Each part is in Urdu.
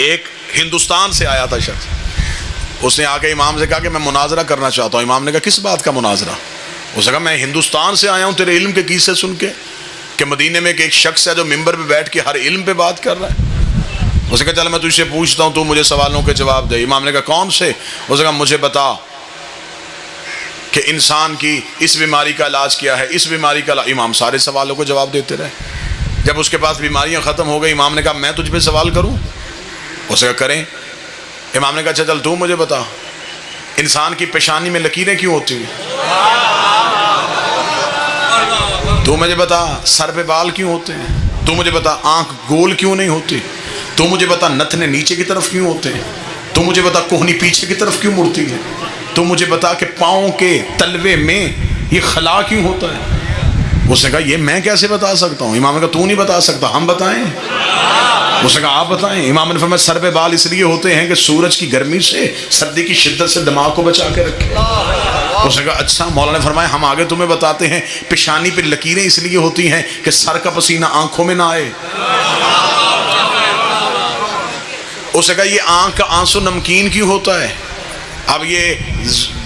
ایک ہندوستان سے آیا تھا شخص، اس نے آ کے امام سے کہا کہ میں مناظرہ کرنا چاہتا ہوں۔ امام نے کہا کس بات کا مناظرہ؟ اس نے کہا میں ہندوستان سے آیا ہوں تیرے علم کے قصے سن کے، کہ مدینے میں ایک شخص ہے جو ممبر پہ بیٹھ کے ہر علم پہ بات کر رہا ہے۔ اس نے کہا چل میں تجھ سے پوچھتا ہوں، تو مجھے سوالوں کے جواب دے۔ امام نے کہا کون سے؟ اس نے کہا مجھے بتا کہ انسان کی اس بیماری کا علاج کیا ہے، اس بیماری کا علاج۔ امام سارے سوالوں کو جواب دیتے رہے۔ جب اس کے پاس بیماریاں ختم ہو گئی، امام نے کہا میں تجھ پہ سوال کروں؟ اس نے کہا کریں۔ امام نے کہا چل تو مجھے بتا، انسان کی پیشانی میں لکیریں کیوں ہوتی ہیں؟ تو مجھے بتا سر پہ بال کیوں ہوتے ہیں؟ تو مجھے بتا آنکھ گول کیوں نہیں ہوتی؟ تو مجھے بتا نتنے نیچے کی طرف کیوں ہوتے ہیں؟ تو مجھے بتا کوہنی پیچھے کی طرف کیوں مڑتی ہے؟ تو مجھے بتا کہ پاؤں کے تلوے میں یہ خلا کیوں ہوتا ہے؟ اس نے کہا یہ میں کیسے بتا سکتا ہوں؟ امام نے کہا تو نہیں بتا سکتا، ہم بتائیں؟ اس نے کہا آپ بتائیں۔ امام نے فرمایا سر پہ بال اس لیے ہوتے ہیں کہ سورج کی گرمی سے، سردی کی شدت سے دماغ کو بچا کے رکھے۔ اس نے کہا اچھا۔ مولانا نے فرمایا ہم آگے تمہیں بتاتے ہیں پیشانی پہ لکیریں اس لیے ہوتی ہیں کہ سر کا پسینہ آنکھوں میں نہ آئے۔ اس نے کہا یہ آنکھ کا آنسو نمکین کیوں ہوتا ہے؟ اب یہ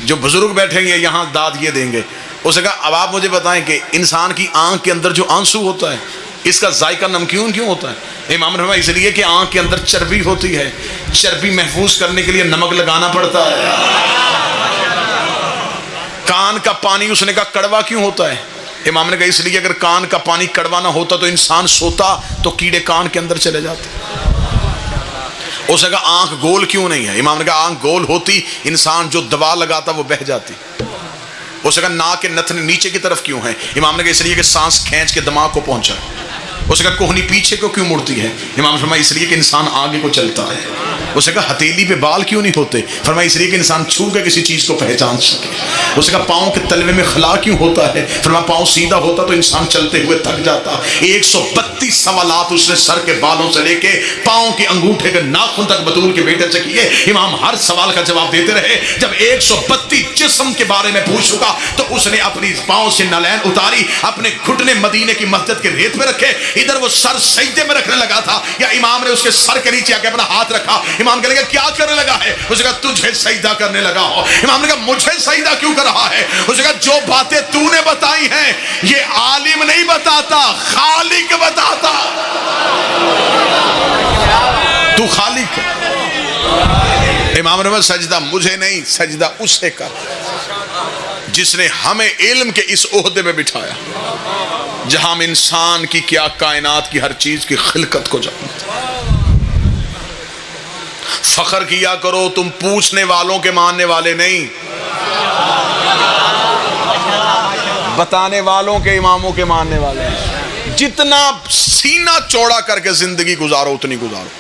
جو بزرگ بیٹھیں گے یہاں داد یہ دیں گے۔ اس نے کہا اب آپ مجھے بتائیں کہ انسان کی آنکھ کے اندر جو آنسو ہوتا ہے اس کا ذائقہ نمکین کیوں ہوتا ہے؟ امام نے فرمایا اس لیے کہ آنکھ کے اندر چربی ہوتی ہے، چربی محفوظ کرنے کے لیے نمک لگانا پڑتا ہے۔ کان کا پانی اس نے کہا کڑوا کیوں ہوتا ہے؟ امام نے کہا اس لیے اگر کان کا پانی کڑوا نہ ہوتا تو انسان سوتا تو کیڑے کان کے اندر چلے جاتے۔ اس نے کہا آنکھ گول کیوں نہیں ہے؟ امام نے کہا آنکھ گول ہوتی انسان جو دوا لگاتا وہ بہہ جاتی۔ اس نے کہا ناک کے نتنے نیچے کی طرف کیوں ہیں؟ امام نے کہا اس لیے کہ سانس کھینچ کے دماغ کو پہنچا۔ اس نے کہا کوہنی پیچھے کو کیوں مڑتی ہے؟ امام نے فرمایا اس لیے کہ انسان آگے کو چلتا ہے۔ اس نے کہا ہتھیلی پہ بال کیوں نہیں ہوتے؟ فرمایا اس لیے کہ انسان چھو کے کسی چیز کو پہچان سکے۔ اس نے کہا پاؤں کے تلوے میں خلا کیوں ہوتا ہے؟ فرمایا پاؤں سیدھا ہوتا تو انسان چلتے ہوئے تھک جاتا۔ 132 سوالات اس نے سر کے بالوں سے لے کے پاؤں کے انگوٹھے کے ناخن تک بطول کے بیٹے سے کیے۔ امام ہر سوال کا جواب دیتے رہے۔ جب 132 جسم کے بارے میں پوچھ چکا تو اس نے اپنی پاؤں سے نالین اتاری، اپنے گھٹنے مدینے کی مسجد کے ریت میں رکھے، ادھر وہ سر سجدے میں رکھنے لگا تھا، یا امام نے اس کے سر کے نیچے آ کے اپنا ہاتھ رکھا۔ امام کہنے لگا کیا کرنے لگا ہے؟ اس نے کہا تجھے سجدہ کرنے لگا ہو۔ امام نے کہا مجھے سجدہ کیوں کر رہا ہے؟ اس نے کہا جو باتیں تو نے بتائی ہیں یہ عالم نہیں بتاتا، خالق بتاتا۔ تو خالق ہے۔ امام نے کہا سجدہ مجھے نہیں، سجدہ اسے کر جس نے ہمیں علم کے اس عہدے میں بٹھایا جہاں ہم انسان کی کیا کائنات کی ہر چیز کی خلقت کو جانتے ہیں۔ فخر کیا کرو تم پوچھنے والوں کے ماننے والے نہیں، بتانے والوں کے اماموں کے ماننے والے ہیں۔ جتنا سینہ چوڑا کر کے زندگی گزارو اتنی گزارو،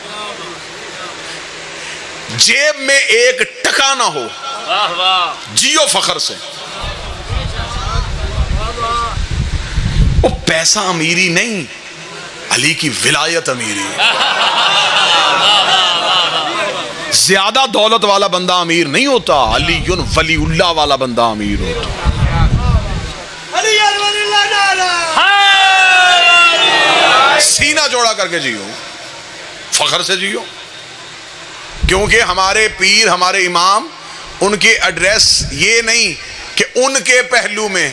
جیب میں ایک ٹکا نہ ہو، جیو فخر سے۔ وہ پیسہ امیری نہیں، علی کی ولایت امیری ہے۔ زیادہ دولت والا بندہ امیر نہیں ہوتا، علی ولی اللہ والا بندہ امیر ہوتا۔ سینہ جوڑا کر کے جیو، فخر سے جیو، کیونکہ ہمارے پیر ہمارے امام ان کے ایڈریس یہ نہیں کہ ان کے پہلو میں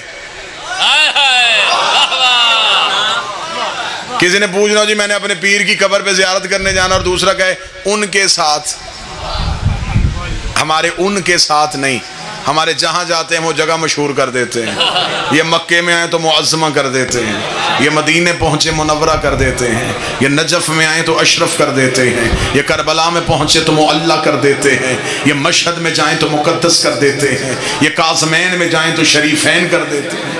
کسی نے پوچھنا جی میں نے اپنے پیر کی قبر پہ زیارت کرنے جانا، اور دوسرا کہے ان کے ساتھ۔ ہمارے ان کے ساتھ نہیں، ہمارے جہاں جاتے ہیں وہ جگہ مشہور کر دیتے ہیں۔ یہ مکے میں آئے تو معظمہ کر دیتے ہیں، یہ مدینے پہنچے منورہ کر دیتے ہیں، یہ نجف میں آئے تو اشرف کر دیتے ہیں، یہ کربلا میں پہنچے تو معلی کر دیتے ہیں، یہ مشہد میں جائیں تو مقدس کر دیتے ہیں، یہ کاظمین میں جائیں تو شریفین کر دیتے ہیں،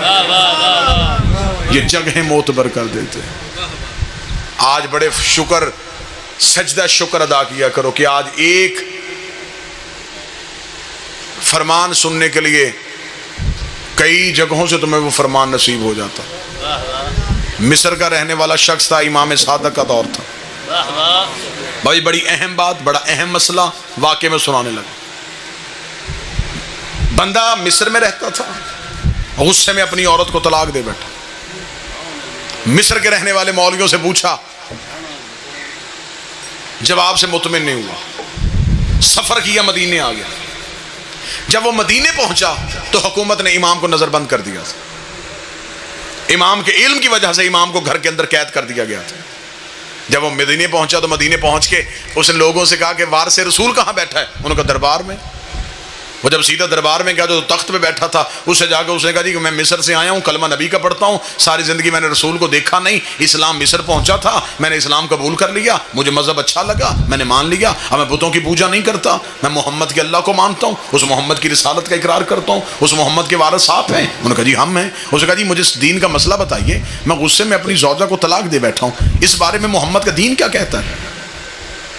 یہ جگہیں معتبر کر دیتے ہیں۔ آج بڑے شکر سجدہ شکر ادا کیا کرو کہ آج ایک فرمان سننے کے لیے کئی جگہوں سے تمہیں وہ فرمان نصیب ہو جاتا۔ مصر کا رہنے والا شخص تھا، امام صادق کا دور تھا۔ بھائی بڑی اہم بات، بڑا اہم مسئلہ واقعے میں سنانے لگا۔ بندہ مصر میں رہتا تھا، غصے میں اپنی عورت کو طلاق دے بیٹھا۔ مصر کے رہنے والے مولویوں سے پوچھا جواب سے مطمئن نہیں ہوا، سفر کیا، مدینے آ گیا۔ جب وہ مدینے پہنچا تو حکومت نے امام کو نظر بند کر دیا تھا، امام کے علم کی وجہ سے امام کو گھر کے اندر قید کر دیا گیا تھا۔ جب وہ مدینے پہنچا تو مدینے پہنچ کے اس نے لوگوں سے کہا کہ وارث رسول کہاں بیٹھا ہے؟ انہوں نے کہا دربار میں۔ وہ جب سیدھا دربار میں گیا جو تخت پہ بیٹھا تھا، اس سے جا کے اس نے کہا جی کہ میں مصر سے آیا ہوں، کلمہ نبی کا پڑھتا ہوں، ساری زندگی میں نے رسول کو دیکھا نہیں، اسلام مصر پہنچا تھا، میں نے اسلام قبول کر لیا، مجھے مذہب اچھا لگا، میں نے مان لیا، اب میں بتوں کی پوجا نہیں کرتا، میں محمد کے اللہ کو مانتا ہوں، اس محمد کی رسالت کا اقرار کرتا ہوں، اس محمد کے وارث آپ ہیں؟ انہوں نے کہا جی ہم ہیں۔ اس نے کہا جی مجھے اس دین کا مسئلہ بتائیے، میں غصے میں اپنی زوجہ کو طلاق دے بیٹھا ہوں، اس بارے میں محمد کا دین کیا کہتا ہے؟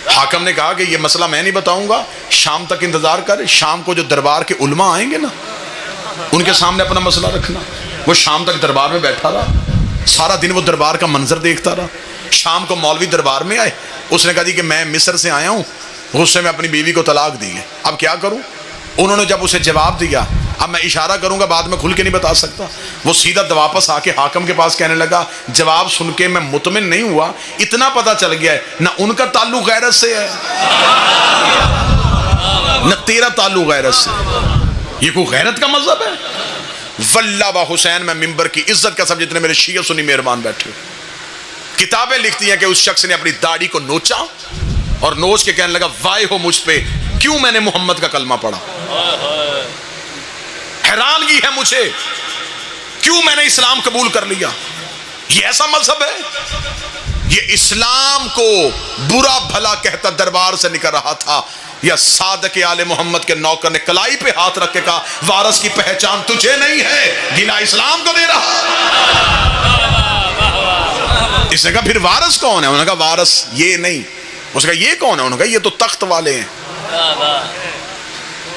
حاکم نے کہا کہ یہ مسئلہ میں نہیں بتاؤں گا، شام تک انتظار کر، شام کو جو دربار کے علماء آئیں گے نا ان کے سامنے اپنا مسئلہ رکھنا۔ وہ شام تک دربار میں بیٹھا رہا، سارا دن وہ دربار کا منظر دیکھتا رہا۔ شام کو مولوی دربار میں آئے، اس نے کہا جی کہ میں مصر سے آیا ہوں، غصے میں اپنی بیوی کو طلاق دی ہے، اب کیا کروں؟ انہوں نے جب اسے جواب دیا، اب میں اشارہ کروں گا، بعد میں کھل کے نہیں بتا سکتا، وہ سیدھا واپس آ کے حاکم کے پاس کہنے لگا جواب سن کے میں مطمئن نہیں ہوا، اتنا پتا چل گیا ہے نہ ان کا تعلق غیرت سے ہے نہ تیرا تعلق غیرت سے، یہ کوئی غیرت کا مذہب ہے؟ واللہ با حسین، میں ممبر کی عزت کا سب جتنے میرے شیعہ سنی مہربان بیٹھے کتابیں لکھتی ہیں کہ اس شخص نے اپنی داڑھی کو نوچا اور نوچ کے کہنے لگا وائے ہو مجھ پہ، کیوں میں نے محمد کا کلمہ پڑھا، حیرانگی ہے مجھے، کیوں میں نے اسلام قبول کر لیا؟ یہ ایسا مذہب ہے؟ یہ اسلام کو برا بھلا کہتا دربار سے نکل رہا تھا، یا صادق آل محمد کے نوکر نے کلائی پہ ہاتھ رکھ کے کہا وارث کی پہچان تجھے نہیں ہے، گلا اسلام کو دے رہا۔ اس نے کہا پھر وارث کون ہے؟ انہوں نے کہا وارث یہ نہیں۔ اس نے کہا یہ کون ہے؟ انہوں نے کہا یہ تو تخت والے ہیں۔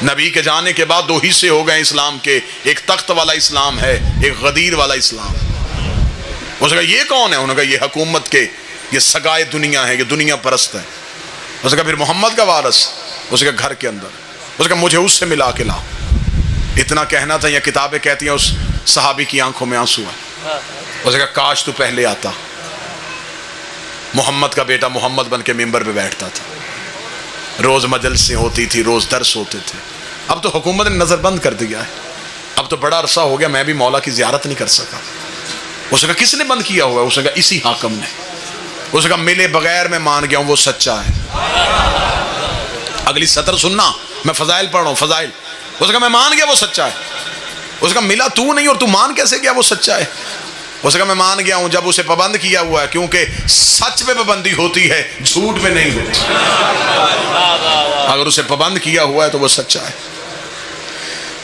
نبی کے جانے کے بعد دو حصے ہو گئے اسلام کے، ایک تخت والا اسلام ہے، ایک غدیر والا اسلام۔ اس نے کہا یہ کون ہے؟ انہوں نے کہا یہ حکومت کے، یہ سگائے دنیا ہے، یہ دنیا پرست ہے۔ اس نے کہا پھر محمد کا وارث؟ اس نے کہا گھر کے اندر۔ اس نے کہا مجھے اس سے ملا کے لا۔ اتنا کہنا تھا، یا کتابیں کہتی ہیں اس صحابی کی آنکھوں میں آنسو ہے۔ اس نے کہا کاش تو پہلے آتا، محمد کا بیٹا محمد بن کے ممبر پہ بیٹھتا تھا، روز مجلسیں ہوتی تھی، روز درس ہوتے تھے۔ اب تو حکومت نے نظر بند کر دیا ہے، اب تو بڑا عرصہ ہو گیا میں بھی مولا کی زیارت نہیں کر سکا۔ اس نے کہا کس نے بند کیا ہوا ہے؟ اس نے کہا اسی حاکم نے۔ اس نے کہا ملے بغیر میں مان گیا ہوں وہ سچا ہے۔ اگلی سطر سننا، میں فضائل پڑھ رہا ہوں، فضائل۔ اس نے کہا میں مان گیا وہ سچا ہے۔ اس نے کہا ملا تو نہیں اور تو مان کیسے گیا وہ سچا ہے؟ اس نے کہا میں مان گیا ہوں جب اسے پابند کیا ہوا ہے، کیونکہ سچ پہ پابندی ہوتی ہے، جھوٹ پہ نہیں ہوتی۔ اگر اسے پابند کیا ہوا ہے تو وہ سچا ہے۔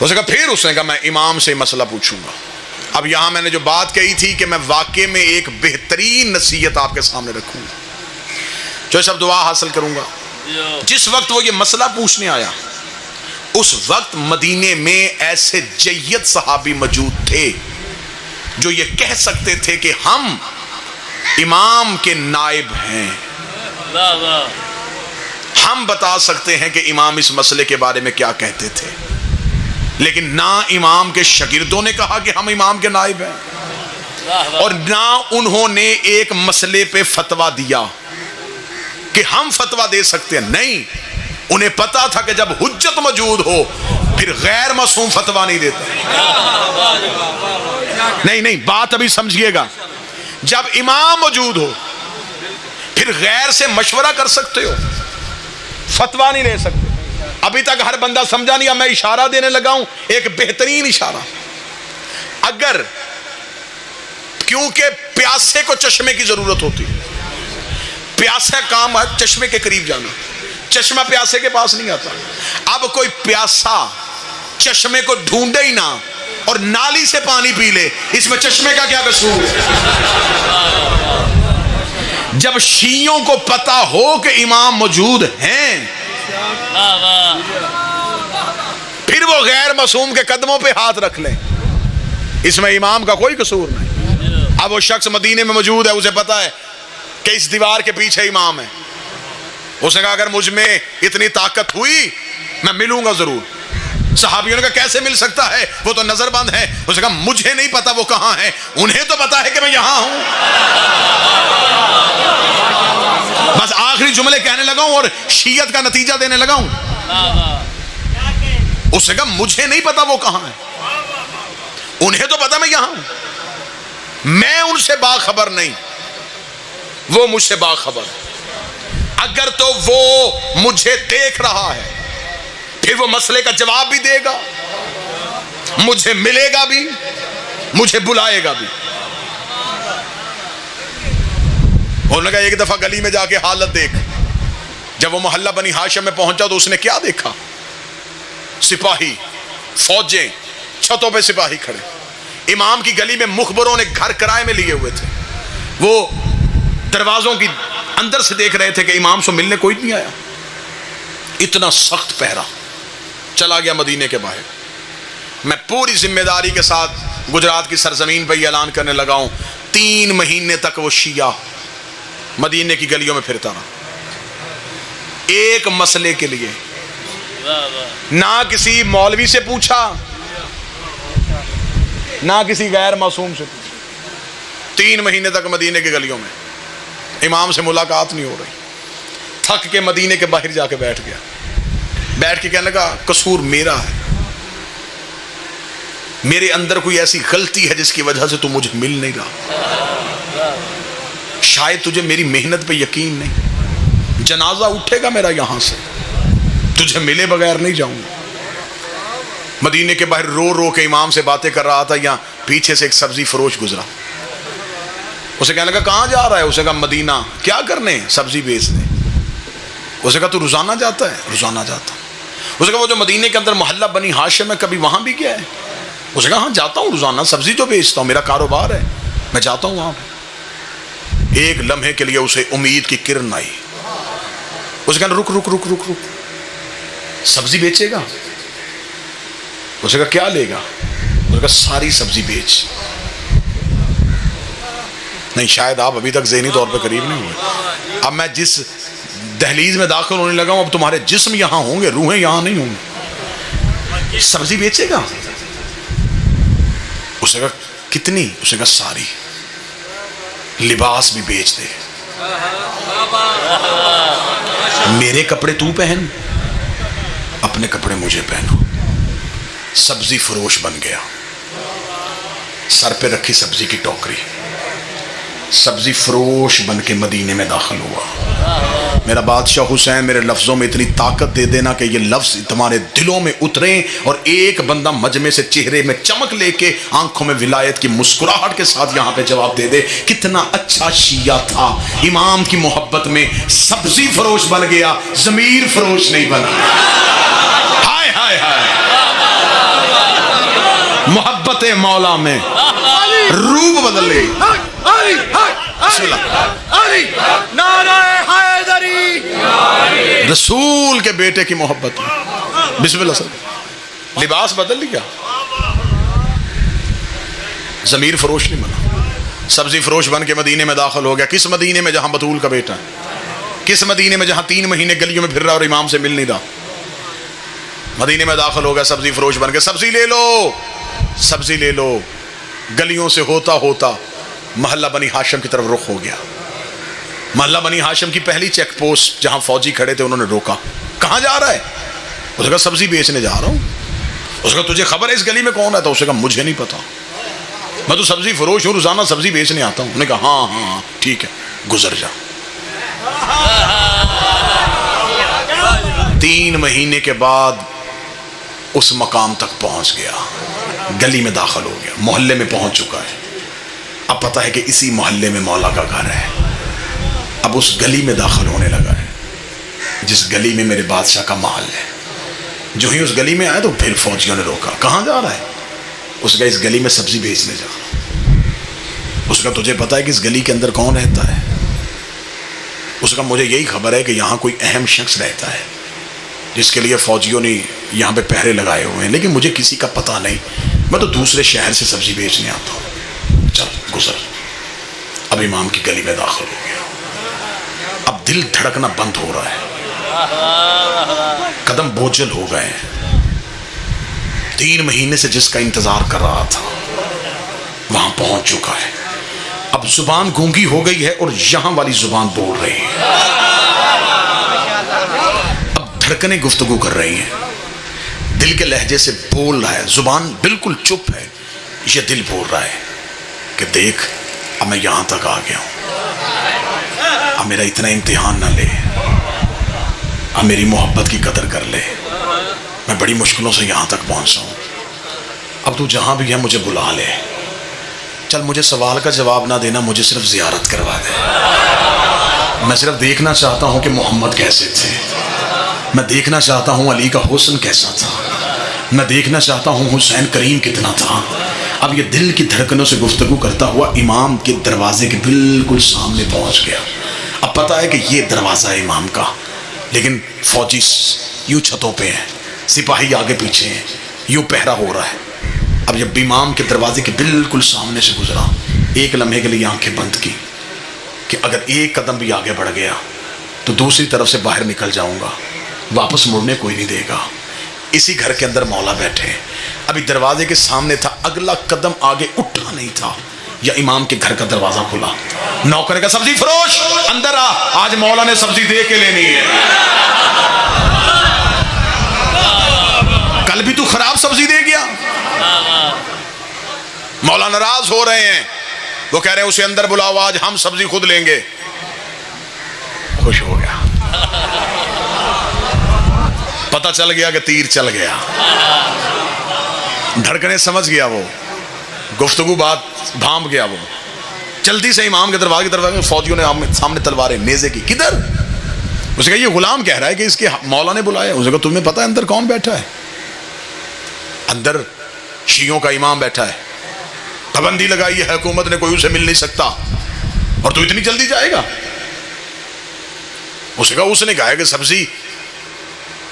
اس نے کہا پھر اس نے کہا میں امام سے مسئلہ پوچھوں گا۔ اب یہاں میں نے جو بات کہی تھی کہ میں واقعے میں ایک بہترین نصیحت آپ کے سامنے رکھوں گا، جو سب دعا حاصل کروں گا۔ جس وقت وہ یہ مسئلہ پوچھنے آیا اس وقت مدینے میں ایسے جید صحابی موجود تھے جو یہ کہہ سکتے تھے کہ ہم امام کے نائب ہیں، ہم بتا سکتے ہیں کہ امام اس مسئلے کے بارے میں کیا کہتے تھے، لیکن نہ امام کے شاگردوں نے کہا کہ ہم امام کے نائب ہیں، اور نہ انہوں نے ایک مسئلے پہ فتویٰ دیا کہ ہم فتویٰ دے سکتے ہیں۔ نہیں، انہیں پتا تھا کہ جب حجت موجود ہو پھر غیر معصوم فتویٰ نہیں دیتا۔ نہیں، بات ابھی سمجھیے گا، جب امام موجود ہو پھر غیر سے مشورہ کر سکتے ہو، فتویٰ نہیں دے سکتے۔ ابھی تک ہر بندہ سمجھا نہیں، اب میں اشارہ دینے لگا ہوں، ایک بہترین اشارہ۔ اگر کیونکہ پیاسے کو چشمے کی ضرورت ہوتی ہے، پیاسا کام ہے چشمے کے قریب جانا، چشمہ پیاسے کے پاس نہیں آتا۔ اب کوئی پیاسا چشمے کو ڈھونڈے ہی نہ اور نالی سے پانی پی لے، اس میں چشمے کا کیا قصور؟ جب شیعوں کو پتا ہو کہ امام موجود ہیں پھر وہ غیر معصوم کے قدموں پہ ہاتھ رکھ لیں، اس میں امام کا کوئی قصور نہیں۔ اب وہ شخص مدینے میں موجود ہے، اسے پتا ہے کہ اس دیوار کے پیچھے امام ہے۔ اس نے کہا اگر مجھ میں اتنی طاقت ہوئی میں ملوں گا ضرور۔ صحابیوں نے کہا کیسے مل سکتا ہے، وہ تو نظر بند ہے۔ اس نے کہا مجھے نہیں پتا وہ کہاں ہے، انہیں تو پتا ہے کہ میں یہاں ہوں۔ بس آخری جملے کہنے لگا ہوں اور شیعت کا نتیجہ دینے لگا ہوں. اس نے کہا مجھے نہیں پتا وہ کہاں ہے, انہیں تو پتا میں یہاں ہوں, میں ان سے باخبر نہیں, وہ مجھ سے باخبر. اگر تو وہ مجھے دیکھ رہا ہے پھر وہ مسئلے کا جواب بھی دے گا, مجھے ملے گا بھی, مجھے بلائے گا بھی. انہوں نے کہا ایک دفعہ گلی میں جا کے حالت دیکھ. جب وہ محلہ بنی ہاشم میں پہنچا تو اس نے کیا دیکھا؟ سپاہی, فوجیں, چھتوں پہ سپاہی کھڑے. امام کی گلی میں مخبروں نے گھر کرائے میں لیے ہوئے تھے, وہ دروازوں کی اندر سے دیکھ رہے تھے کہ امام سے ملنے کوئی نہیں آیا. اتنا سخت پہرا. چلا گیا مدینے کے باہر. میں پوری ذمہ داری کے ساتھ گجرات کی سرزمین پہ یہ اعلان کرنے لگا ہوں, 3 مہینے تک وہ شیعہ مدینے کی گلیوں میں پھرتا رہا, ایک مسئلے کے لیے. نہ کسی مولوی سے پوچھا, نہ کسی غیر معصوم سے پوچھا. 3 مہینے تک مدینے کی گلیوں میں امام سے ملاقات نہیں ہو رہی. تھک کے مدینے کے باہر جا کے بیٹھ گیا. بیٹھ کے کہنے لگا قصور میرا ہے, میرے اندر کوئی ایسی غلطی ہے جس کی وجہ سے تو مجھے مل نہیں رہا. شاید تجھے میری محنت پہ یقین نہیں. جنازہ اٹھے گا میرا یہاں سے, تجھے ملے بغیر نہیں جاؤں گا. مدینے کے باہر رو رو کے امام سے باتیں کر رہا تھا. یہاں پیچھے سے ایک سبزی فروش گزرا. اسے کہنے لگا کہاں جا رہا ہے؟ اسے کہا مدینہ. کیا کرنے؟ سبزی بیچنے. اسے کہا تو روزانہ جاتا ہے؟ روزانہ جاتا. اسے کہا وہ جو مدینے کے اندر محلہ بنی ہاشم ہے کبھی وہاں بھی گیا ہے؟ اسے کہا ہاں جاتا ہوں روزانہ, سبزی تو بیچتا ہوں, میرا کاروبار ہے, میں جاتا ہوں وہاں پہ. ایک لمحے کے لیے اسے امید کی کرن آئی. اسے کہا رک رک رک رک رک, سبزی بیچے گا؟ اسے کہا کیا لے گا؟ اسے کہا ساری سبزی بیچ. نہیں, شاید آپ ابھی تک ذہنی طور پہ قریب نہیں ہوئے. اب میں جس دہلیز میں داخل ہونے لگا ہوں اب تمہارے جسم یہاں ہوں گے, روحیں یہاں نہیں ہوں گی. سبزی بیچے گا؟ اسے کہا کتنی؟ اسے کہا ساری. لباس بھی بیچ دے, میرے کپڑے تو پہن, اپنے کپڑے مجھے پہنو. سبزی فروش بن گیا. سر پہ رکھی سبزی کی ٹوکری, سبزی فروش بن کے مدینے میں داخل ہوا. میرا بادشاہ حسین میرے لفظوں میں اتنی طاقت دے دینا کہ یہ لفظ تمہارے دلوں میں اتریں اور ایک بندہ مجمع سے چہرے میں چمک لے کے آنکھوں میں ولایت کی مسکراہٹ کے ساتھ یہاں پہ جواب دے دے کتنا اچھا شیعہ تھا, امام کی محبت میں سبزی فروش بن گیا, ضمیر فروش نہیں بنا. ہائے ہائے ہائے, محبت مولا میں روح بدل گئی. رسول کے بیٹے کی محبت میں بسم اللہ سر لباس بدل لیا. ضمیر فروش نہیں بنا, سبزی فروش بن کے مدینے میں داخل ہو گیا. کس مدینے میں جہاں بطول کا بیٹا ہے, کس مدینے میں جہاں 3 مہینے گلیوں میں پھر رہا اور امام سے مل نہیں رہا. مدینے میں داخل ہو گیا سبزی فروش بن کے. سبزی لے لو, سبزی لے لو. گلیوں سے ہوتا ہوتا محلہ بنی ہاشم کی طرف رخ ہو گیا. محلہ بنی ہاشم کی پہلی چیک پوسٹ جہاں فوجی کھڑے تھے انہوں نے روکا. کہاں جا رہا ہے؟ اس نے کہا سبزی بیچنے جا رہا ہوں. اس نے کہا تجھے خبر ہے اس گلی میں کون ہے؟ تو اس نے کہا مجھے نہیں پتا, میں تو سبزی فروش ہوں, روزانہ سبزی بیچنے آتا ہوں. انہوں نے کہا ہاں ہاں ٹھیک ہے گزر جا. 3 مہینے کے بعد اس مقام تک پہنچ گیا, گلی میں داخل ہو گیا, محلے میں پہنچ چکا ہے. اب پتہ ہے کہ اسی محلے میں مولا کا گھر ہے. اب اس گلی میں داخل ہونے لگا ہے جس گلی میں میرے بادشاہ کا محل ہے. جو ہی اس گلی میں آیا تو پھر فوجیوں نے روکا. کہاں جا رہا ہے؟ اس کا اس گلی میں سبزی بیچنے جا رہا. اس کا تجھے پتا ہے کہ اس گلی کے اندر کون رہتا ہے؟ اس کا مجھے یہی خبر ہے کہ یہاں کوئی اہم شخص رہتا ہے جس کے لیے فوجیوں نے یہاں پہ پہرے لگائے ہوئے ہیں, لیکن مجھے کسی کا پتہ نہیں, میں تو دوسرے شہر سے سبزی بیچنے آتا ہوں. چل گزر. اب امام کی گلی میں داخل ہو گیا. اب دل دھڑکنا بند ہو رہا ہے, قدم بوجھل ہو گئے ہیں. 3 مہینے سے جس کا انتظار کر رہا تھا وہاں پہنچ چکا ہے. اب زبان گونگی ہو گئی ہے اور یہاں والی زبان بول رہی ہے. دھڑکنیں گفتگو کر رہی ہیں، دل کے لہجے سے بول رہا ہے، زبان بالکل چپ ہے، یہ دل بول رہا ہے کہ دیکھ اب میں یہاں تک آ گیا ہوں، اب میرا اتنا امتحان نہ لے، اب میری محبت کی قدر کر لے، میں بڑی مشکلوں سے یہاں تک پہنچا ہوں، اب تو جہاں بھی ہے مجھے بلا لے، چل مجھے سوال کا جواب نہ دینا، مجھے صرف زیارت کروا دے، میں صرف دیکھنا چاہتا ہوں کہ محمد کیسے تھے، میں دیکھنا چاہتا ہوں علی کا حسن کیسا تھا، میں دیکھنا چاہتا ہوں حسین کریم کتنا تھا۔ اب یہ دل کی دھڑکنوں سے گفتگو کرتا ہوا امام کے دروازے کے بالکل سامنے پہنچ گیا۔ اب پتا ہے کہ یہ دروازہ ہے امام کا، لیکن فوجی یوں چھتوں پہ ہیں، سپاہی آگے پیچھے ہیں، یوں پہرا ہو رہا ہے۔ اب جب امام کے دروازے کے بالکل سامنے سے گزرا، ایک لمحے کے لیے آنکھیں بند کی کہ اگر ایک قدم بھی آگے بڑھ گیا تو دوسری طرف سے باہر نکل جاؤں گا، واپس مڑنے کوئی نہیں دے گا۔ اسی گھر کے اندر مولا بیٹھے، ابھی دروازے کے سامنے تھا، اگلا قدم آگے اٹھا نہیں تھا، یا امام کے گھر کا دروازہ کھلا، نوکر کا سبزی فروش اندر آ، آج مولا نے سبزی دے کے لینی ہے، کل بھی تو خراب سبزی دے گیا۔ مولا ناراض ہو رہے ہیں، وہ کہہ رہے ہیں اسے اندر بلاؤ، آج ہم سبزی خود لیں گے۔ خوش ہو گیا، پتہ چل گیا کہ تیر چل گیا، دھڑکنے سمجھ گیا، وہ گفتگو بات بھانپ گیا، وہ جلدی سے امام کے دروازے میں فوجیوں نے سامنے تلواریں نیزے کی، کدھر؟ اسے کہا یہ غلام کہہ رہا ہے کہ اس کے مولا نے بلایا۔ اسے کہا تمہیں پتہ ہے اندر کون بیٹھا ہے؟ اندر شیعوں کا امام بیٹھا ہے، پابندی لگائی ہے حکومت نے، کوئی اسے مل نہیں سکتا، اور تو اتنی جلدی جائے گا؟ اسے کہا اس نے کہا ہے کہ سبزی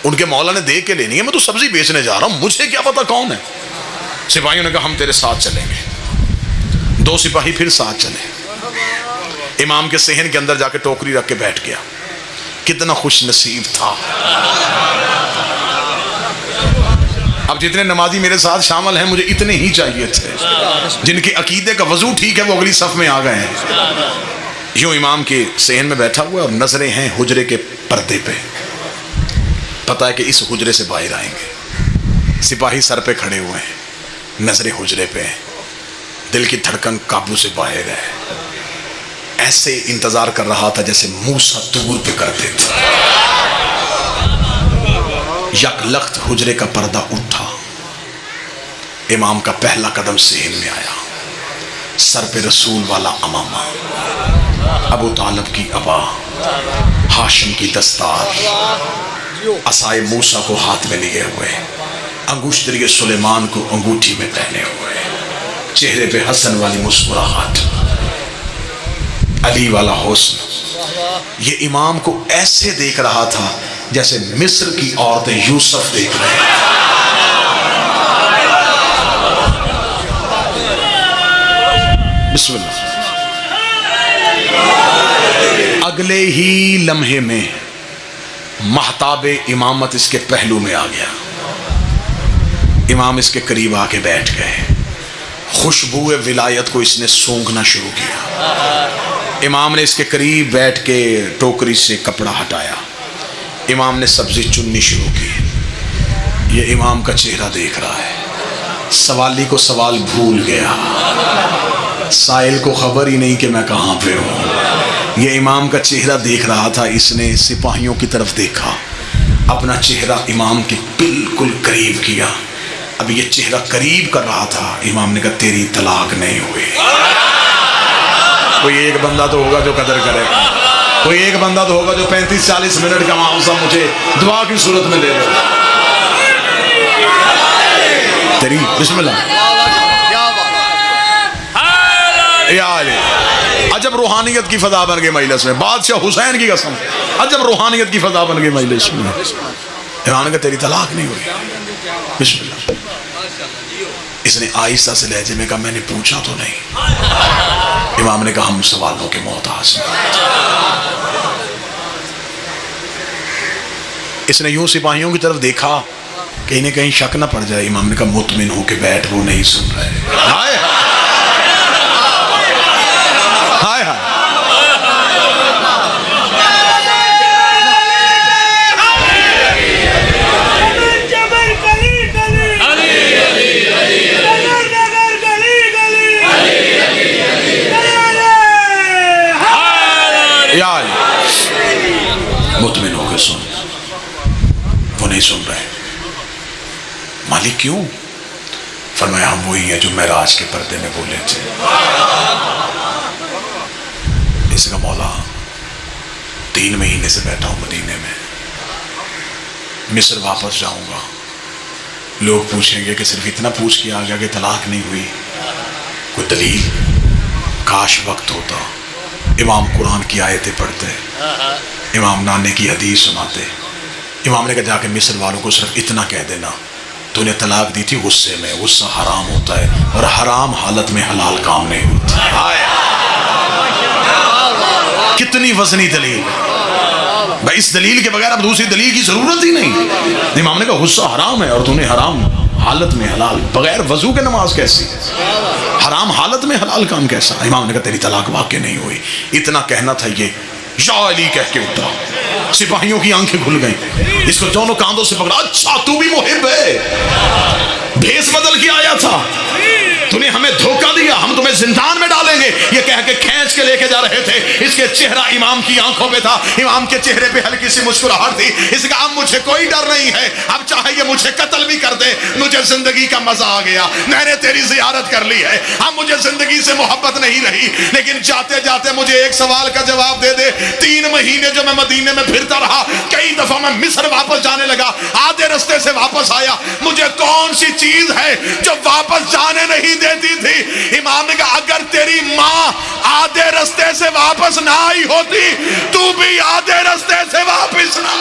ان کے مولا نے دے کے لینی ہے، میں تو سبزی بیچنے جا رہا ہوں، مجھے کیا پتا کون ہے؟ سپاہیوں نے کہا ہم تیرے ساتھ چلیں گے۔ دو سپاہی پھر ساتھ چلے، امام کے صحن کے اندر جا کے ٹوکری رکھ کے بیٹھ گیا۔ کتنا خوش نصیب تھا۔ اب جتنے نمازی میرے ساتھ شامل ہیں مجھے اتنے ہی چاہیے تھے، جن کے عقیدے کا وضو ٹھیک ہے وہ اگلی صف میں آ گئے ہیں۔ یوں امام کے صحن میں بیٹھا ہوا اور نظریں ہیں حجرے کے پردے پہ، پتا ہے کہ اس حجرے سے باہر آئیں گے۔ سپاہی سر پہ کھڑے ہوئے ہیں، نظریں حجرے پہ ہیں، دل کی دھڑکن قابو سے باہر ہے، ایسے انتظار کر رہا تھا جیسے موسیٰ طور پہ کرتے تھے۔ یک لخت حجرے کا پردہ اٹھا، امام کا پہلا قدم صحن میں آیا، سر پہ رسول والا امامہ، ابو طالب کی ابا، ہاشم کی دستار، عصائے موسیٰ کو ہاتھ میں لیے ہوئے، انگشتری سلیمان کو انگوٹھی میں پہنے ہوئے، چہرے پہ حسن والی مسکراہٹ، علی والا حسن۔ یہ امام کو ایسے دیکھ رہا تھا جیسے مصر کی عورتیں یوسف دیکھ رہے ہیں۔ بسم اللہ۔ اگلے ہی لمحے میں مہتاب امامت اس کے پہلو میں آ گیا، امام اس کے قریب آ کے بیٹھ گئے، خوشبو ولایت کو اس نے سونگھنا شروع کیا۔ امام نے اس کے قریب بیٹھ کے ٹوکری سے کپڑا ہٹایا، امام نے سبزی چننی شروع کی۔ یہ امام کا چہرہ دیکھ رہا ہے، سوالی کو سوال بھول گیا، سائل کو خبر ہی نہیں کہ میں کہاں پہ ہوں۔ یہ امام کا چہرہ دیکھ رہا تھا، اس نے سپاہیوں کی طرف دیکھا، اپنا چہرہ امام کے بالکل قریب کیا۔ اب یہ چہرہ قریب کر رہا تھا، امام نے کہا تیری طلاق نہیں ہوئی۔ کوئی ایک بندہ تو ہوگا جو قدر کرے گا، کوئی ایک بندہ تو ہوگا جو 35-40 منٹ کا معاوضہ مجھے دعا کی صورت میں دے دے۔ تیری بسم اللہ یا علی۔ عجب روحانیت کی فضا بن گئی مجلس میں، بادشاہ حسین کی قسم، عجب روحانیت کی فضا بن گئی مجلس میں۔ امام نے کہا تیری طلاق نہیں ہوئی۔ بسم اللہ۔ اس نے آہستہ سے لہجے میں کہا میں نے پوچھا تو نہیں۔ امام نے کہا ہم سوالوں کے محتاج ہیں۔ اس نے یوں سپاہیوں کی طرف دیکھا کہ انہیں کہیں شک نہ پڑ جائے۔ امام نے کہا مطمئن ہو کے بیٹھ، وہ نہیں سن رہے۔ ہائے ہائے ہائے، نہیں سن رہے. مالک کیوں؟ فرمایا ہم وہی ہیں جو معراج کے پردے میں بولے تھے. اس کا مولا 3 مہینے سے بیٹھا ہوں مدینے میں، مصر واپس جاؤں گا. لوگ پوچھیں گے کہ صرف اتنا پوچھ کے آ گیا کہ طلاق نہیں ہوئی، کوئی دلیل؟ کاش وقت ہوتا. امام قرآن کی آیتیں پڑھتے، امام نانے کی حدیث سناتے. امام نے کہا جا کے مصر والوں کو صرف اتنا کہہ دینا تو نے طلاق دی تھی غصے میں، غصہ حرام ہوتا ہے اور حرام حالت میں حلال کام نہیں ہوتا. کتنی وزنی دلیل بھائی، اس دلیل کے بغیر اب دوسری دلیل کی ضرورت ہی نہیں. امام نے کہا غصہ حرام ہے اور تو نے حرام حالت میں حلال، بغیر وضو کے نماز کیسی ہے؟ حرام حالت میں حلال کام کیسا؟ امام نے کہا تیری طلاق واقع نہیں ہوئی. اتنا کہنا تھا یہ یا علی کہہ کے اٹھا. سپاہیوں کی آنکھیں کھل گئیں، اس کو دونوں کاندھوں سے پکڑا. اچھا تو بھی محب ہے، بھیس بدل کے آیا تھا، تو نے ہمیں دھوکہ دیا، ہم تمہیں زندان میں ڈالیں گے، یہ کہہ کے کھینچ کے لے کے جا رہے تھے. اس کے چہرہ امام کی آنکھوں پہ تھا، امام کے چہرے پہ ہلکی سی مسکراہٹ تھی. اس کا اب مجھے کوئی ڈر نہیں ہے، اب چاہے یہ مجھے قتل بھی کر دے، مجھے زندگی کا مزہ آ گیا، میں نے تیری زیارت کر لی ہے، اب مجھے زندگی سے محبت نہیں رہی. لیکن جاتے جاتے مجھے ایک سوال کا جواب دے دے. 3 مہینے جو میں مدینے میں پھرتا رہا، کئی دفعہ میں مصر واپس جانے لگا، آدھے رستے سے واپس آیا، مجھے کون سی چیز ہے جو واپس جانے نہیں دیتی تھی؟ امام نے کہا اگر تیری ماں آدھے رستے سے واپس نہ آئی ہوتی تو بھی آدھے رستے سے واپس نہ.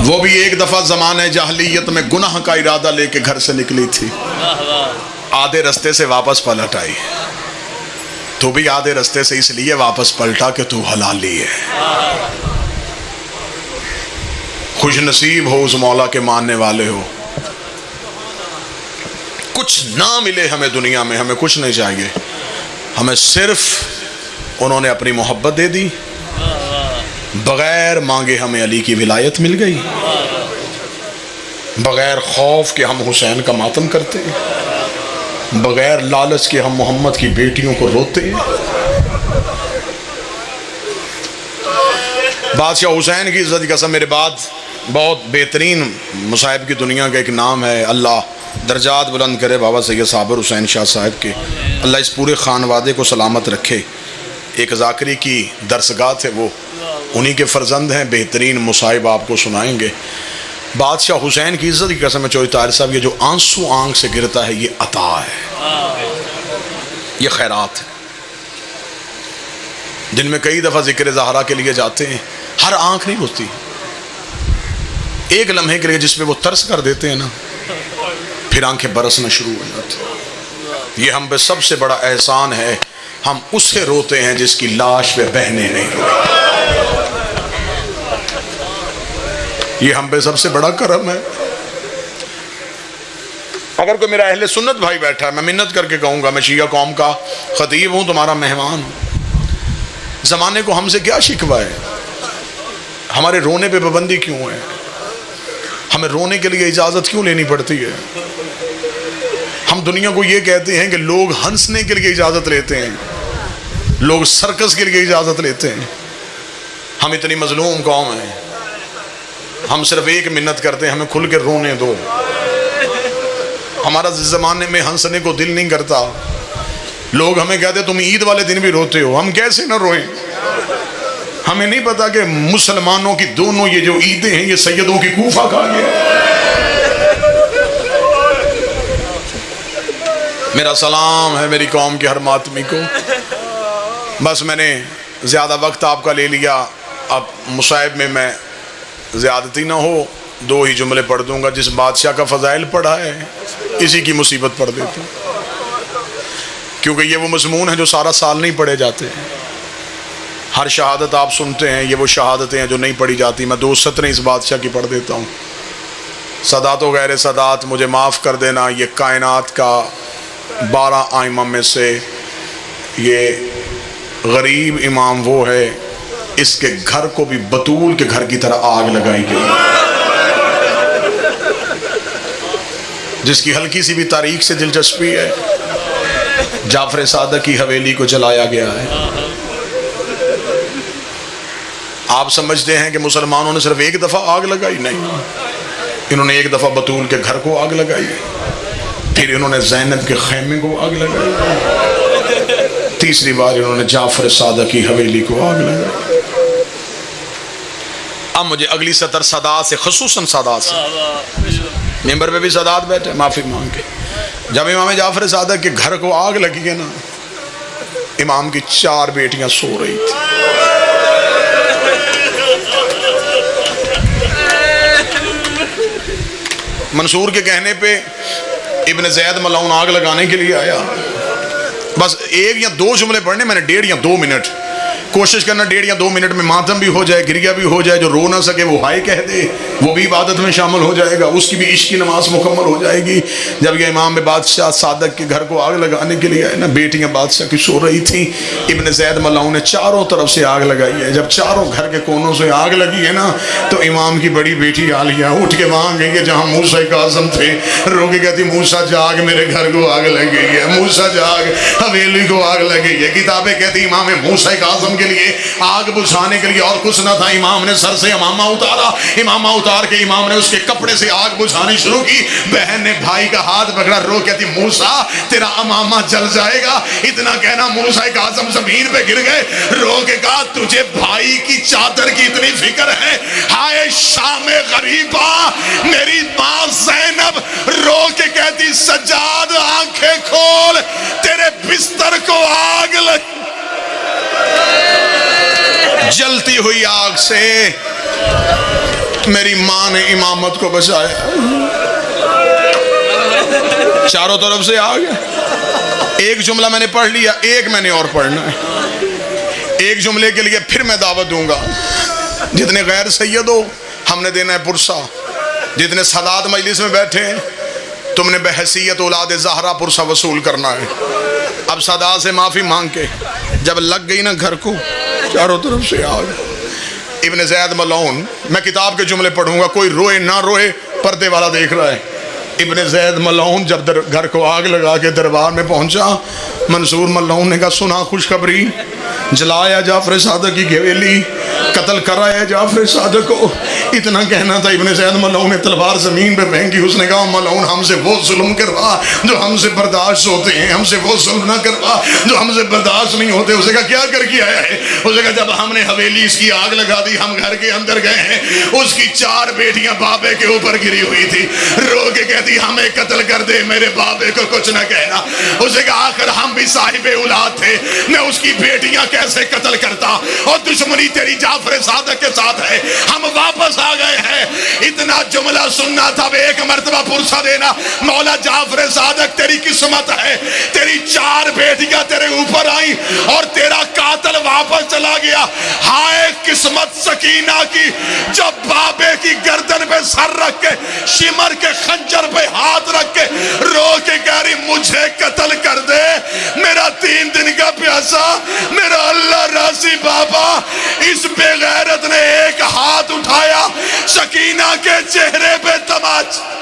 وہ بھی ایک دفعہ زمانے جاہلیت میں گناہ کا ارادہ لے کے گھر سے نکلی تھی، آدھے رستے سے واپس پلٹ آئی. تو بھی آدھے رستے سے اس لیے واپس پلٹا کہ تو حلالی ہے. خوش نصیب ہو اس مولا کے ماننے والے ہو. کچھ نہ ملے ہمیں دنیا میں، ہمیں کچھ نہیں چاہیے، ہمیں صرف انہوں نے اپنی محبت دے دی، بغیر مانگے ہمیں علی کی ولایت مل گئی، بغیر خوف کہ ہم حسین کا ماتم کرتے ہیں، بغیر لالچ کے ہم محمد کی بیٹیوں کو روتے ہیں. بادشاہ حسین کی عزت کی قسم، میرے بعد بہت بہترین مصائب کی دنیا کا ایک نام ہے، اللہ درجات بلند کرے بابا سید صابر حسین شاہ صاحب کے، اللہ اس پورے خانوادے کو سلامت رکھے. ایک ذاکری کی درسگاہ تھے، وہ انہی کے فرزند ہیں، بہترین مصائب آپ کو سنائیں گے. بادشاہ حسین کی عزت کی قسم میں چوہی طاہر صاحب، یہ جو آنسو آنکھ سے گرتا ہے یہ عطا ہے، یہ خیرات ہے. دن میں کئی دفعہ ذکر زہرا کے لیے جاتے ہیں، ہر آنکھ نہیں روتی، ایک لمحے کے لیے جس پہ وہ ترس کر دیتے ہیں نا، پھر آنکھیں برسنا شروع ہو جاتی. یہ ہم پہ سب سے بڑا احسان ہے، ہم اسے روتے ہیں جس کی لاش پہ بہنیں نہیں روئی. یہ ہم پہ سب سے بڑا کرم ہے. اگر کوئی میرا اہل سنت بھائی بیٹھا ہے، میں منت کر کے کہوں گا، میں شیعہ قوم کا خطیب ہوں، تمہارا مہمان ہوں. زمانے کو ہم سے کیا شکوہ ہے؟ ہمارے رونے پہ پابندی کیوں ہے؟ ہمیں رونے کے لیے اجازت کیوں لینی پڑتی ہے؟ ہم دنیا کو یہ کہتے ہیں کہ لوگ ہنسنے کے لیے اجازت لیتے ہیں، لوگ سرکس کے لیے اجازت لیتے ہیں. ہم اتنی مظلوم قوم ہیں، ہم صرف ایک منت کرتے ہیں، ہمیں کھل کے رونے دو. ہمارا زمانے میں ہنسنے کو دل نہیں کرتا. لوگ ہمیں کہتے تم عید والے دن بھی روتے ہو، ہم کیسے نہ روئیں؟ ہمیں نہیں پتا کہ مسلمانوں کی دونوں یہ جو عیدیں ہیں یہ سیدوں کی کوفہ کہا گیا. میرا سلام ہے میری قوم کے ہر ماتمی کو. بس میں نے زیادہ وقت آپ کا لے لیا، اب مصائب میں زیادتی نہ ہو، 2 ہی جملے پڑھ دوں گا. جس بادشاہ کا فضائل پڑھا ہے اسی کی مصیبت پڑھ دیتا ہوں، کیونکہ یہ وہ مضمون ہیں جو سارا سال نہیں پڑھے جاتے. ہر شہادت آپ سنتے ہیں، یہ وہ شہادتیں ہیں جو نہیں پڑھی جاتی. میں 2 سطریں اس بادشاہ کی پڑھ دیتا ہوں. سادات و غیر سادات مجھے معاف کر دینا، یہ کائنات کا 12 آئمہ میں سے یہ غریب امام وہ ہے، اس کے گھر کو بھی بطول کے گھر کی طرح آگ لگائی گئی، جس کی ہلکی سی بھی تاریخ سے دلچسپی ہے. جعفر صادق کی حویلی کو جلایا گیا ہے، آپ سمجھتے ہیں کہ مسلمانوں نے صرف ایک دفعہ آگ لگائی؟ نہیں، انہوں نے ایک دفعہ بطول کے گھر کو آگ لگائی، پھر انہوں نے زینب کے خیمے کو آگ لگائی، تیسری بار انہوں نے جعفر صادق کی حویلی کو آگ لگائی۔ اب مجھے اگلی سطر سادات سے، خصوصاً سادات سے، ممبر پہ بھی سادات بیٹھے معافی مانگ کے، جب امام جعفر صادق کے گھر کو آگ لگی ہے نا، امام کی 4 بیٹیاں سو رہی تھی۔ منصور کے کہنے پہ ابن زید ملعون آگ لگانے کے لیے آیا، بس 1 یا 2 جملے پڑھنے، میں نے 1.5 یا 2 منٹ کوشش کرنا، 1.5 یا 2 منٹ میں ماتم بھی ہو جائے، گریہ بھی ہو جائے، جو رو نہ سکے وہ ہائے کہہ دے، وہ بھی عبادت میں شامل ہو جائے گا، اس کی بھی عشق کی نماز مکمل ہو جائے گی۔ جب یہ امام بادشاہ صادق کے گھر کو آگ لگانے کے لیے آئے نا، بیٹیاں بادشاہ کی سو رہی تھیں، ابن زید ملعون نے چاروں طرف سے آگ لگائی ہے۔ جب چاروں گھر کے کونوں سے آگ لگی ہے نا، تو امام کی بڑی بیٹی عالیہ اٹھ کے وہاں گئی ہے جہاں موسیٰ کاظم تھے، رو کے کہتی موسیٰ جاگ، میرے گھر کو آگ لگ گئی ہے، موسیٰ جاگ، حویلی کو آگ لگ گئی ہے۔ کتابیں کہتی امام موسیٰ کاظم کے لیے آگ بجھانے کے لیے اور کچھ نہ تھا، امام نے سر سے امامہ اتارا، امامہ اتار کے امام نے اس کے کپڑے سے آگ بجھانی شروع کی۔ بہن نے بھائی کا ہاتھ پکڑا، رو کہتی موسیٰ تیرا امامہ جل جائے گا۔ اتنا کہنا موسیٰ کاظم زمین پہ گر گئے، رو کے کہا تجھے بھائی کی چادر کی اتنی فکر ہے؟ ہائے شام غریبا، میری ماں زینب رو کے کہتی سجاد آنکھیں کھول، تیرے بستر کو آگ لگ۔ جلتی ہوئی آگ سے میری ماں نے امامت کو بچایا۔ چاروں طرف سے آگ ہے۔ ایک جملہ میں نے پڑھ لیا، ایک میں نے اور پڑھنا ہے۔ ایک جملے کے لیے پھر میں دعوت دوں گا، جتنے غیر سید ہو ہم نے دینا ہے پرسہ، جتنے سادات مجلس میں بیٹھے ہیں تم نے بحیثیت اولاد زہرا پرسہ وصول کرنا ہے۔ اب سادات سے معافی مانگ کے جب لگ گئی نا گھر کو، چاروں طرف سے آگ۔ ابن زید ملعون، میں کتاب کے جملے پڑھوں گا، کوئی روئے نہ روئے، پردے والا دیکھ رہا ہے۔ ابن زید ملعون جب گھر کو آگ لگا کے دربار میں پہنچا، منصور ملعون نے کہا سنا خوشخبری، جلایا جعفر صادق کی حویلی، قتل کرایا جعفر صادق کو۔ اتنا کہنا تھا، ابن زید ملعون نے تلوار زمین پہ پھینکی، اس نے کہا ملعون ہم سے وہ ظلم کروا جو ہم سے برداشت ہوتے ہیں، ہم سے وہ ظلم نہ کروا جو ہم سے برداشت نہیں ہوتے۔ اسے کہا کیا کر کے آیا ہے؟ اسے کہا جب ہم نے حویلی اس کی آگ لگا دی، ہم گھر کے اندر گئے ہیں، اس کی 4 بیٹیاں بابے کے اوپر گری ہوئی تھی، رو کے کہتی ہمیں قتل کر دے، میرے بابے کو کچھ نہ کہنا۔ اسے کہا آخر ہم بھی صاحب اولاد تھے، میں اس کی بیٹیاں کیسے قتل کرتا، اور دشمنی تیری جعفر صادق کے ساتھ ہے، ہم واپس آ گئے ہیں۔ اتنا جملہ سننا تھا، ایک مرتبہ پرسہ دینا، مولا جعفر صادق تیری قسمت ہے، تیری 4 بیٹیاں تیرے اوپر آئیں اور تیرا قاتل واپس چلا گیا۔ ہائے قسمت سکینہ کی، جب بابے کی گردن پہ سر رکھ کے، شمر کے خنجر پہ ہاتھ رکھ کے رو کے کہہ رہی مجھے قتل کر دے، میرا 3 دن کا پیاسا، میرا اللہ راضی بابا۔ اس بے غیرت نے ایک ہاتھ اٹھایا، سکینہ کے چہرے پہ تماچا۔